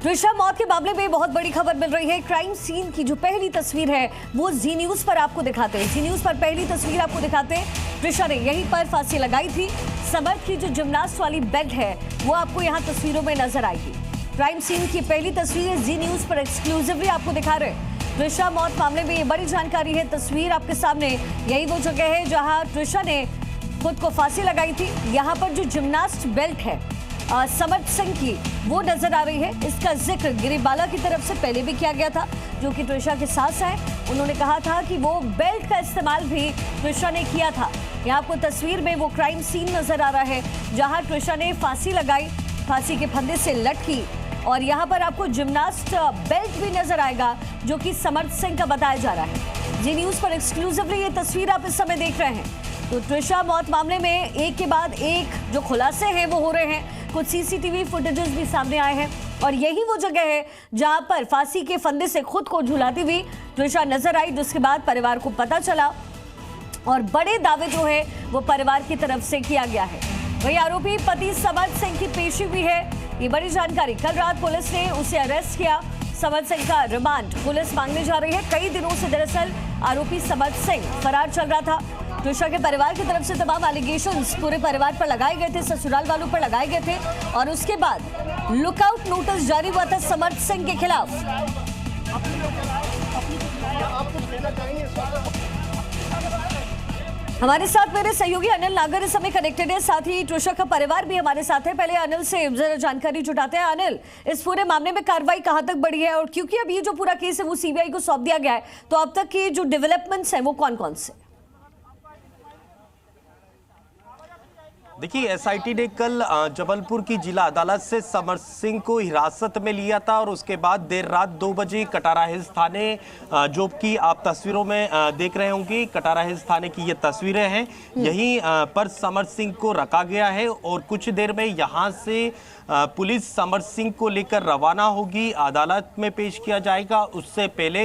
त्रिशा मौत के मामले में बहुत बड़ी खबर मिल रही है। क्राइम सीन की जो पहली तस्वीर है वो जी न्यूज पर आपको दिखाते हैं। जी न्यूज पर पहली तस्वीर आपको दिखाते हैं। त्रिशा ने यहीं पर फांसी लगाई थी। समर्थ की जो जिमनास्ट वाली बेड है वो आपको यहाँ तस्वीरों में नजर आएगी। क्राइम सीन की पहली तस्वीर जी न्यूज पर एक्सक्लूसिवली आपको दिखा रहे हैं। त्रिशा मौत मामले में ये बड़ी जानकारी है। तस्वीर आपके सामने, यही वो जगह है जहाँ त्रिशा ने खुद को फांसी लगाई थी। यहाँ पर जो जिमनास्ट बेल्ट है समर्थ सिंह की वो नजर आ रही है। इसका जिक्र गिरिबाला की तरफ से पहले भी किया गया था, जो कि त्रिशा के सास हैं। उन्होंने कहा था कि वो बेल्ट का इस्तेमाल भी त्रिशा ने किया था। यहाँ आपको तस्वीर में वो क्राइम सीन नजर आ रहा है जहां त्रिशा ने फांसी लगाई, फांसी के फंदे से लटकी, और यहाँ पर आपको जिमनास्ट बेल्ट भी नजर आएगा जो कि समर्थ सिंह का बताया जा रहा है। जी न्यूज पर एक्सक्लूसिवली ये तस्वीर आप इस समय देख रहे हैं। तो त्रिशा मौत मामले में एक के बाद एक जो खुलासे हैं वो हो रहे हैं। कुछ सीसीटीवी फुटेजेस भी सामने आए हैं और यही वो जगह है जहां पर फांसी के फंदे से खुद को झुलाती हुई त्रिशा नजर आई, जिसके बाद परिवार को पता चला और बड़े दावे जो है वो परिवार की तरफ से किया गया है। वही आरोपी पति समर्थ सिंह की पेशी भी है, ये बड़ी जानकारी। कल रात पुलिस ने उसे अरेस्ट किया। समर्थ सिंह का रिमांड पुलिस मांगने जा रही है। कई दिनों से दरअसल आरोपी समर्थ सिंह फरार चल रहा था। त्रिशा के परिवार की तरफ से तमाम एलिगेशंस पूरे परिवार पर लगाए गए थे, ससुराल वालों पर लगाए गए थे, और उसके बाद लुकआउट नोटिस जारी हुआ था समर्थ सिंह के खिलाफ। हमारे साथ मेरे सहयोगी अनिल नागर इस समय कनेक्टेड है, साथ ही त्रिशा का परिवार भी हमारे साथ है। पहले अनिल से जरा जानकारी जुटाते हैं। अनिल, इस पूरे मामले में कार्रवाई कहां तक बढ़ी है, और क्योंकि अब ये जो पूरा केस है वो सीबीआई को सौंप दिया गया है, तो अब तक के जो डेवलपमेंट्स हैं वो कौन कौन से? देखिए, एसआईटी ने कल जबलपुर की जिला अदालत से समर्थ सिंह को हिरासत में लिया था और उसके बाद देर रात 2 बजे कटारा हिल्स थाने, जो कि आप तस्वीरों में देख रहे होंगे, कटारा हिल्स थाने की ये तस्वीरें हैं, यहीं पर समर्थ सिंह को रखा गया है और कुछ देर में यहाँ से पुलिस समर्थ सिंह को लेकर रवाना होगी। अदालत में पेश किया जाएगा। उससे पहले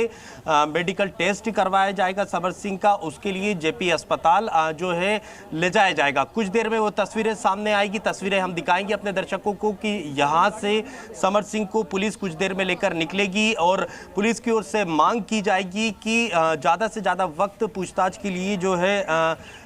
मेडिकल टेस्ट करवाया जाएगा समर्थ सिंह का, उसके लिए जेपी अस्पताल जो है ले जाया जाएगा। कुछ देर में वो तस्वीरें सामने आएगी, तस्वीरें हम दिखाएंगे अपने दर्शकों को कि यहाँ से समर्थ सिंह को पुलिस कुछ देर में लेकर निकलेगी और पुलिस की ओर से मांग की जाएगी कि ज़्यादा से ज़्यादा वक्त पूछताछ के लिए जो है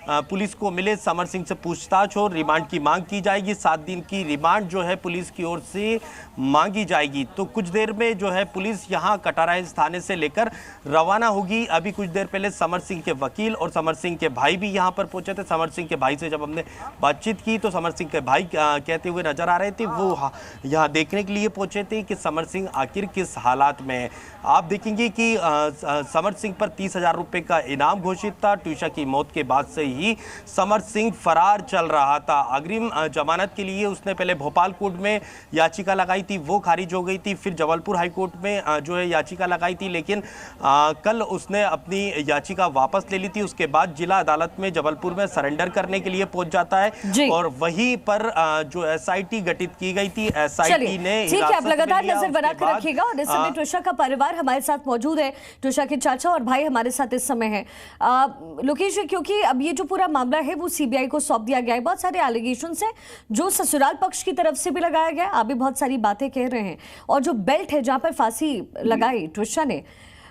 पुलिस को मिले, समर्थ सिंह से पूछताछ हो, रिमांड की मांग की जाएगी। 7 दिन की रिमांड जो है पुलिस की ओर से मांगी जाएगी। तो कुछ देर में जो है पुलिस यहाँ कटारा हिल्स थाने से लेकर रवाना होगी। अभी कुछ देर पहले समर्थ सिंह के वकील और समर्थ सिंह के भाई भी यहाँ पर पहुंचे थे। समर्थ सिंह के भाई से जब हमने बातचीत की तो समर्थ सिंह के भाई कहते हुए नजर आ रहे थे, वो यहाँ देखने के लिए पहुंचे थे कि समर्थ सिंह आखिर किस हालात में है। आप देखेंगे कि समर्थ सिंह पर 30,000 रुपये का इनाम घोषित था। त्रिशा की मौत के बाद से ही समर्थ सिंह फरार चल रहा था। अग्रिम जमानत के लिए उसने पहले भोपाल कोर्ट में याचिका लगाई थी, वो खारिज हो गई थी। फिर जबलपुर हाई कोर्ट में जो है याचिका लगाई थी, लेकिन कल उसने अपनी याचिका वापस ले ली थी। उसके बाद जिला अदालत में जबलपुर में सरेंडर करने के लिए पहुंच जाता है और वहीं पर जो एसआईटी गठित की गई थी, एसआईटी ने, ठीक है, आप लगातार नजर बनाकर रखिएगा। और इस समय त्रिशा का परिवार हमारे साथ मौजूद है, त्रिशा के चाचा और भाई हमारे साथ इस समय है। लोकेश, क्योंकि अब ये जो पूरा मामला है वो सीबीआई को सौंप दिया गया है, बहुत सारे एलिगेशंस हैं जो ससुराल पक्ष की तरफ से भी लगाया गया, आप भी बहुत सारी बातें कह रहे हैं, और जो बेल्ट है जहां पर फांसी लगाई त्रिशा ने,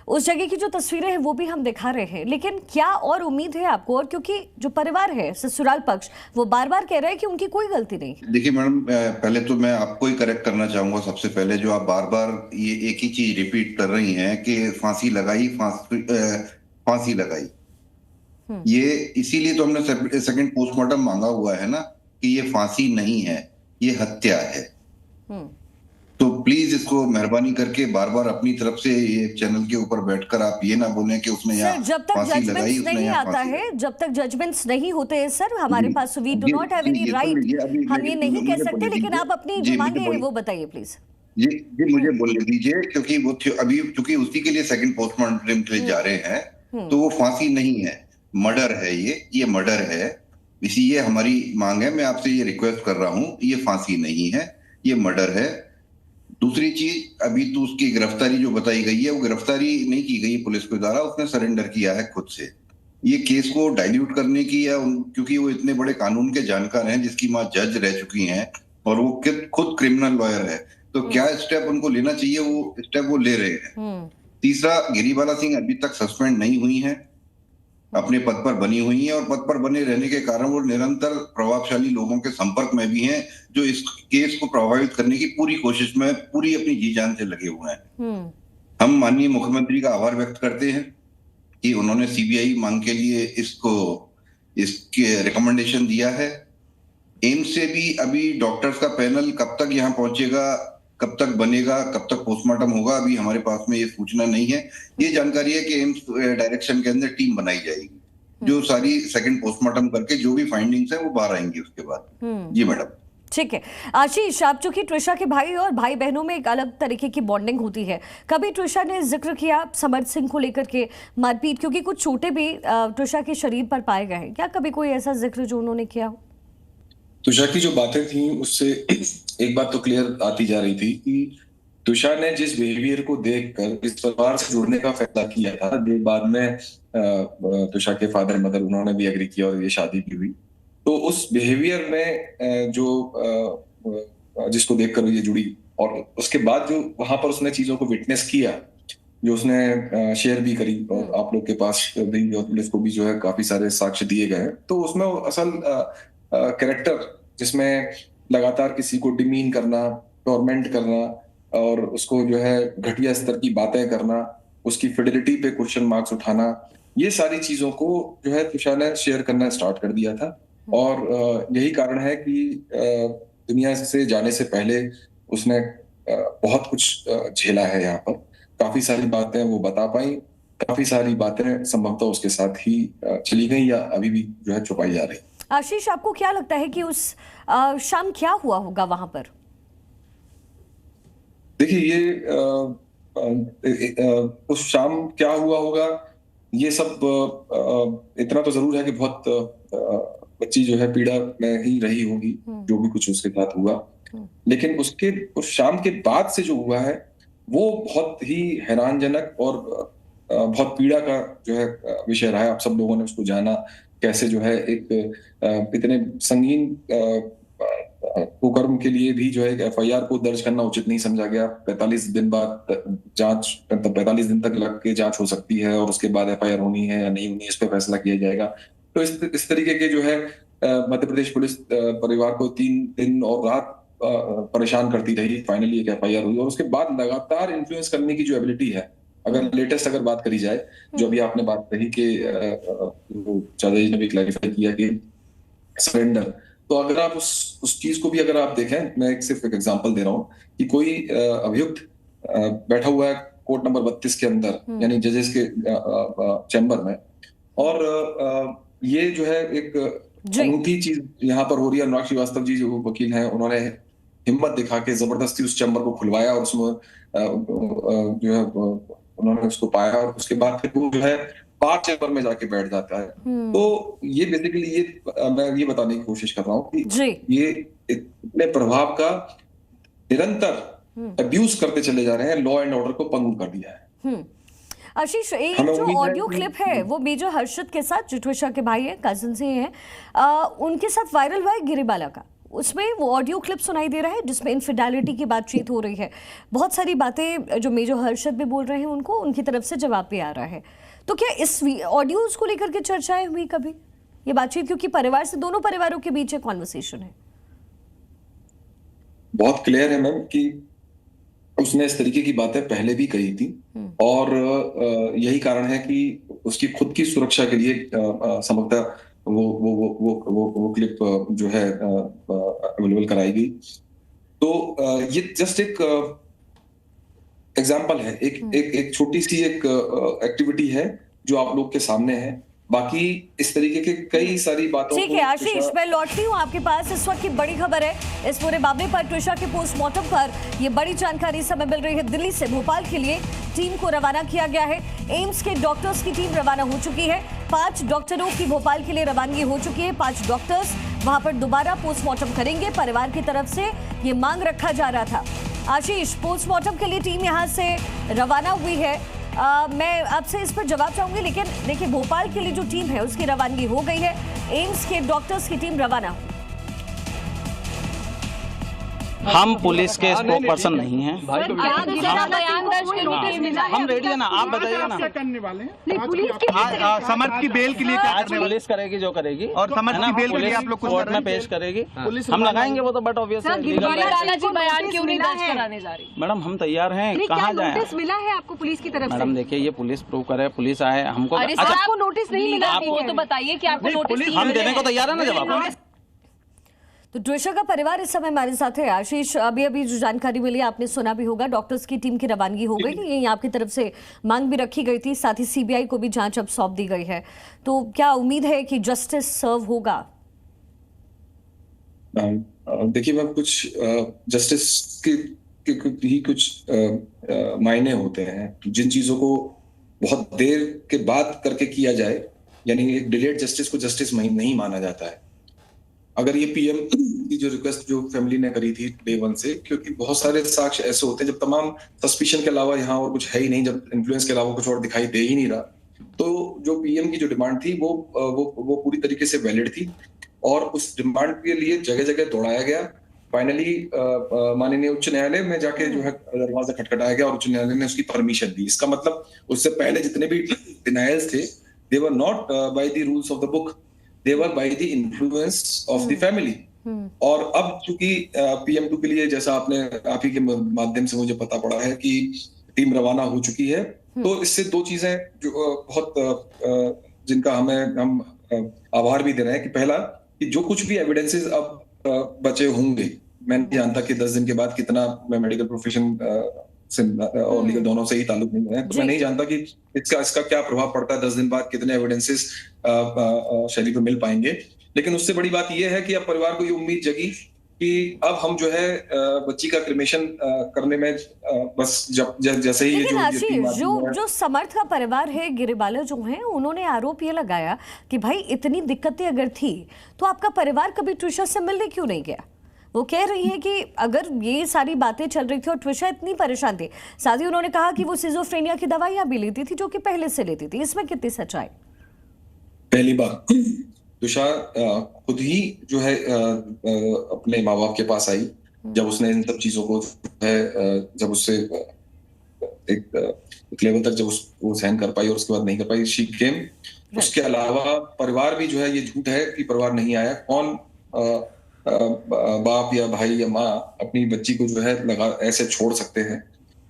उस जगह की जो तस्वीरें हैं वो भी हम दिखा रहे हैं। लेकिन क्या और उम्मीद है आपको? और क्योंकि जो परिवार है, ससुराल पक्ष, वो बार बार कह रहे हैं कि उनकी कोई गलती नहीं। देखिए मैडम, पहले तो मैं आपको ही करेक्ट करना चाहूंगा। सबसे पहले जो आप बार बार ये एक ही चीज रिपीट कर रही हैं कि फांसी लगाई, फांसी लगाई, ये इसीलिए तो हमने सेकंड पोस्टमार्टम मांगा हुआ है ना, कि ये फांसी नहीं है, ये हत्या है। तो प्लीज इसको मेहरबानी करके बार बार अपनी तरफ से ये चैनल के ऊपर बैठकर आप ये ना बोलें कि उसने यहाँ जब तक जजमेंट्स नहीं आता है, जब तक जजमेंट्स नहीं होते हैं सर, हमारे पास we do not have any right, हम ये नहीं कह सकते। लेकिन आप अपनी जो मांगे हैं वो बताइए प्लीज। जी मुझे बोलने दीजिए, क्योंकि वो अभी क्योंकि उसी के लिए सेकंड पोस्टमार्टम के लिए जा रहे हैं, तो वो फांसी नहीं है, मर्डर है। ये मर्डर है, इसीलिए हमारी मांग है। मैं आपसे ये रिक्वेस्ट कर रहा हूँ, ये फांसी नहीं है, ये मर्डर है। दूसरी चीज, अभी तो उसकी गिरफ्तारी जो बताई गई है, वो गिरफ्तारी नहीं की गई पुलिस के द्वारा, उसने सरेंडर किया है खुद से। ये केस को डाइल्यूट करने की है, क्योंकि वो इतने बड़े कानून के जानकार हैं, जिसकी माँ जज रह चुकी हैं और वो खुद क्रिमिनल लॉयर है, तो क्या स्टेप उनको लेना चाहिए, वो स्टेप वो ले रहे हैं। तीसरा, गिरिबाला सिंह अभी तक सस्पेंड नहीं हुई हैं, अपने पद पर बनी हुई हैं, और पद पर बने रहने के कारण वो निरंतर प्रभावशाली लोगों के संपर्क में भी हैं, जो इस केस को प्रभावित करने की पूरी कोशिश में पूरी अपनी जी जान से लगे हुए हैं। हम माननीय मुख्यमंत्री का आभार व्यक्त करते हैं कि उन्होंने सीबीआई मांग के लिए इसके रिकमेंडेशन दिया है। एम्स से भी अभी डॉक्टर्स का पैनल कब तक यहाँ पहुंचेगा, कब तक बनेगा, कब तक पोस्टमार्टम होगा, अभी हमारे पास में ये सूचना नहीं है। ये जानकारी है कि एम्स डायरेक्शन के अंदर टीम बनाई जाएगी, जो सारी सेकंड पोस्टमार्टम करके जो भी फाइंडिंग्स है वो बाहर आएंगी उसके बाद। जी मैडम। ठीक है आशीष, आप चूंकि ट्रिशा के भाई और भाई बहनों में एक अलग तरीके की बॉन्डिंग होती है, कभी ट्रिशा ने जिक्र किया समर्थ सिंह को लेकर के मारपीट, क्योंकि कुछ चोटें भी ट्रिशा के शरीर पर पाए गए हैं, क्या कभी कोई ऐसा जिक्र जो उन्होंने किया हो? तुषा की जो बातें थी उससे एक बात तो क्लियर आती जा रही थी कि तुषा ने जिस बिहेवियर को देखकर इस परिवार से जुड़ने का फैसला किया था, जो बाद में तुषा के फादर मदर उन्होंने भी एग्री किया और ये शादी भी हुई, तो उस बिहेवियर में जो जिसको देखकर ये जुड़ी, और उसके बाद जो वहां पर उसने चीजों को विटनेस किया, जो उसने शेयर भी करी और आप लोग के पास भी और पुलिस को भी जो है काफी सारे साक्ष्य दिए गए, तो उसमें असल कैरेक्टर जिसमें लगातार किसी को डिमीन करना, टॉर्मेंट करना और उसको जो है घटिया स्तर की बातें करना, उसकी फिडेलिटी पे क्वेश्चन मार्क्स उठाना, ये सारी चीजों को जो है तुषा ने शेयर करना स्टार्ट कर दिया था। और यही कारण है कि दुनिया से जाने से पहले उसने बहुत कुछ झेला है। यहाँ पर काफी सारी बातें वो बता पाई, काफी सारी बातें संभवतः उसके साथ ही चली गई या अभी भी जो है छुपाई जा रही। आशीष, आपको क्या लगता है कि उस शाम क्या हुआ होगा वहां पर? देखिए, ये उस शाम क्या हुआ होगा, ये सब इतना तो जरूर है कि बहुत बच्ची जो है पीड़ा में ही रही होगी जो भी कुछ उसके साथ हुआ, लेकिन उस शाम के बाद से जो हुआ है वो बहुत ही हैरानजनक और बहुत पीड़ा का जो है विषय रहा है। आप सब लोगों ने उसको जाना, कैसे जो है एक इतने संगीन कुकर्म के लिए भी जो है एफआईआर को दर्ज करना उचित नहीं समझा गया। 45 दिन बाद जांच, 45 दिन तक लग के जांच हो सकती है और उसके बाद एफआईआर होनी है या नहीं होनी, इस पे फैसला किया जाएगा। तो इस तरीके के जो है मध्य प्रदेश पुलिस परिवार को 3 दिन और रात परेशान करती रही। फाइनली एक एफआईआर हुई और उसके बाद लगातार इन्फ्लुएंस करने की जो एबिलिटी है, अगर लेटेस्ट अगर बात करी जाए, जो अभी आपने बात कही कि चाचा जी ने भी क्लैरिफाई किया कि सरेंडर, तो अगर आप उस चीज को भी अगर आप देखें, मैं सिर्फ एक एग्जांपल दे रहा हूँ कि कोई अभियुक्त बैठा हुआ है कोर्ट नंबर 32 के अंदर, यानी जजेस के चैम्बर में, और ये जो है एक अनूठी चीज यहाँ पर हो रही है। अनुराग श्रीवास्तव जी जो वकील हैं, उन्होंने हिम्मत दिखा के जबरदस्ती उस चैम्बर को खुलवाया और उसमें जो है उन्होंने उसको पाया और उसके बाद फिर वो जो है बार चैम्बर में जाके बैठ जाता है। तो ये बेसिकली मैं ये बताने की कोशिश कर रहा हूँ कि ये इतने प्रभाव का निरंतर अब्यूज करते चले जा रहे हैं, लॉ एंड ऑर्डर को पंगु कर दिया है। आशीष, एक जो ऑडियो क्लिप है वो मेजर हर्षद के साथ, जो ट्रिशा के भाई हैं, कजिन से हैं, उनके साथ वायरल हुआ है गिरिबाला का। उसमें वो ऑडियो क्लिप सुनाई दे रहा है जिसमें इनफिडेलिटी की बातचीत हो रही है। बहुत सारी बातें जो मेजर हर्षद भी बोल रहे हैं उनको उनकी तरफ से जवाब भी आ रहा है। तो क्या इस ऑडियोज को लेकर के चर्चाएं हुई कभी, ये बातचीत? क्योंकि परिवार से, दोनों परिवारों के बीच एक कॉन्वर्सेशन है। बहुत क्लियर है मैम कि उसने इस तरीके की बातें पहले भी कही थी और यही कारण है कि उसकी खुद की सुरक्षा के लिए संभवतः वो क्लिप जो है अवेलेबल कराई गई। तो ये जस्ट एक एग्जाम्पल है, एक छोटी सी एक एक्टिविटी है जो आप लोग के सामने है। बाकी इस तरीके के कई सारी बातों। ठीक है आशीष, मैं लौटती हूँ आपके पास। इस वक्त की बड़ी खबर है इस पूरे मामले पर, ट्रिशा के पोस्टमार्टम पर ये बड़ी जानकारी समय मिल रही है। दिल्ली से भोपाल के लिए टीम को रवाना किया गया है। एम्स के डॉक्टर्स की टीम रवाना हो चुकी है। 5 डॉक्टरों की भोपाल के लिए रवानगी हो चुकी है। 5 डॉक्टर्स वहां पर दोबारा पोस्टमार्टम करेंगे। परिवार की तरफ से ये मांग रखा जा रहा था। आशीष, पोस्टमार्टम के लिए टीम यहाँ से रवाना हुई है। मैं आपसे इस पर जवाब चाहूंगी, लेकिन देखिए भोपाल के लिए जो टीम है उसकी रवानगी हो गई है। एम्स के डॉक्टर्स की टीम रवाना। हम पुलिस के स्पोक पर्सन नहीं हैं। हम रेडी है ना, आप बताइए ना। करने वाले हैं समर्थ की बेल के लिए क्या आज पुलिस करेगी जो करेगी, और समर्थ की बेल के लिए आप लोग कुछ कोर्ट में पेश करेगी, हम लगाएंगे वो तो, बट ऑब्वियस बयान क्यों नहीं दर्ज कराने जा रही? मैडम हम तैयार हैं, कहाँ जाए? नोटिस मिला है आपको पुलिस की तरफ से? मैडम देखिए, ये पुलिस प्रूव करे, पुलिस आए हमको। आपको नोटिस नहीं मिला, आपको तो बताइए कि आपको नोटिस हम देने को तैयार है ना जवाब। तो ट्रिशा का परिवार इस समय हमारे साथ है। आशीष, अभी जो जानकारी मिली आपने सुना भी होगा, डॉक्टर्स की टीम की रवानगी हो गई, यही आपकी तरफ से मांग भी रखी गई थी, साथ ही सीबीआई को भी जांच अब सौंप दी गई है। तो क्या उम्मीद है कि जस्टिस सर्व होगा? देखिए मैम, कुछ जस्टिस के ही कुछ मायने होते हैं। जिन चीजों को बहुत देर के बाद करके किया जाए, यानी एक डिलेड जस्टिस को जस्टिस नहीं माना जाता है। अगर ये पीएम की जो रिक्वेस्ट जो फैमिली ने करी थी डे 1 से, क्योंकि बहुत सारे साक्ष्य ऐसे होते हैं जब तमाम सस्पिशन के अलावा यहाँ और कुछ है ही नहीं, जब इन्फ्लुएंस के अलावा कुछ और दिखाई दे ही नहीं रहा, तो जो पीएम की जो डिमांड थी वो पूरी तरीके से वैलिड थी और उस डिमांड के लिए जगह जगह दौड़ाया गया। फाइनली माननीय उच्च न्यायालय में जाके जो है दरवाजा खटखटाया गया और उच्च न्यायालय ने उसकी परमिशन दी। इसका मतलब उससे पहले जितने भी डिनायल्स थे, they were not by the rules of the book, they were by the influence of the family. और अब चूंकि PM2 के लिए, जैसा आपने आप ही के माध्यम से मुझे पता पड़ा है कि टीम रवाना हो चुकी है, तो इससे दो चीजें जो बहुत जिनका हम आभार भी दे रहे हैं कि पहला, कि जो कुछ भी एविडेंसेस अब बचे होंगे, मैं नहीं जानता कि 10 दिन के बाद कितना, मैं मेडिकल प्रोफेशन से और लीगल दोनों से ही ताल्लुक नहीं है, तो मैं नहीं जानता कि इसका क्या प्रभाव पड़ता है, 10 दिन बाद कितने एविडेंसेस शैली को मिल पाएंगे। लेकिन उससे बड़ी बात यह है कि अब परिवार को ये उम्मीद जगी कि अब हम जो है बच्ची का क्रिमेशन करने में बस जैसे ही जो समर्थ का परिवार है, गिरिबाला जो है, उन्होंने आरोप ये लगाया कि भाई इतनी दिक्कतें अगर थी तो आपका परिवार कभी ट्रिशा से मिलने क्यों नहीं गया? वो कह रही है कि अगर ये सारी बातें चल रही थी और ट्रिशा इतनी परेशान थी, साथ ही उन्होंने कहा कि वो सिजोफ्रेनिया की दवाइयां भी लेती थी जो कि पहले से लेती थी। इसमें कितनी सच्चाई? पहली बात, ट्रिशा खुद ही जो है अपने माँ बाप के पास आई जब उसने इन सब चीजों को जब उससे एक लेवल तक जब वो सहन कर पाई और उसके बाद नहीं कर पाई, शी केम। उसके अलावा परिवार भी जो है, ये झूठ है कि परिवार नहीं आया। कौन बाप या भाई या माँ अपनी बच्ची को जो है ऐसे छोड़ सकते हैं?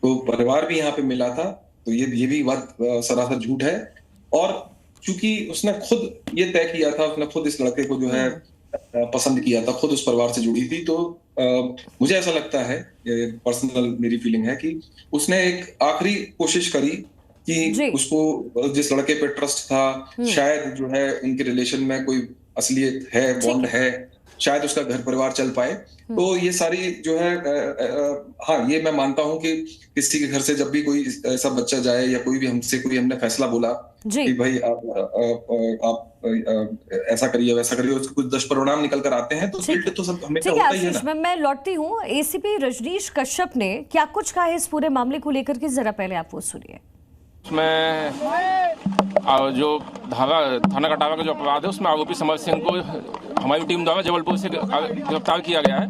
तो परिवार भी यहाँ पे मिला था, तो ये भी बात सरासर झूठ है। और क्योंकि उसने खुद ये तय किया था, उसने खुद इस लड़के को जो है पसंद किया था, खुद उस परिवार से जुड़ी थी, तो मुझे ऐसा लगता है, पर्सनल मेरी फीलिंग है, कि उसने एक आखिरी कोशिश करी कि उसको जिस लड़के पे ट्रस्ट था, शायद जो है उनके रिलेशन में कोई असलियत है, बॉन्ड है, शायद उसका घर परिवार चल पाए। तो ये सारी जो है हाँ, ये मैं मानता हूं कि किसी के घर से जब भी कोई ऐसा बच्चा जाए या कोई भी हमने फैसला बोला कि भाई आप ऐसा करिए वैसा करिए, उसके कुछ दुष्परिणाम निकल कर आते हैं, तो गिल्ट तो सब हमें होता ही है ना। मैं लौटती हूँ। ACP रजनीश कश्यप ने क्या कुछ कहा है इस पूरे मामले को लेकर के, जरा पहले आप वो सुनिए। उसमें जो थाना कटावा का जो अपराध है, उसमें आरोपी समर सिंह को हमारी टीम द्वारा जबलपुर से गिरफ्तार किया गया है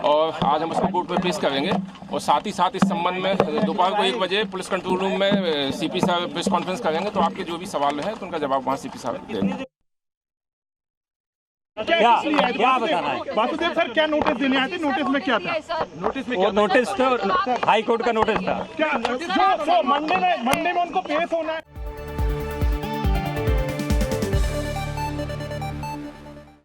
और आज हम उसको कोर्ट में पेश करेंगे। और साथ ही साथ इस संबंध में दोपहर को 1 बजे पुलिस कंट्रोल रूम में CP साहब प्रेस कॉन्फ्रेंस करेंगे, तो आपके जो भी सवाल है तो उनका जवाब वहाँ CP साहब देंगे। क्या बताना है वासुदेव सर? क्या नोटिस देने आए थे? नोटिस में क्या था? नोटिस में क्या? नोटिस तो हाई कोर्ट का नोटिस था। क्या मंडे में उनको पेश होना है?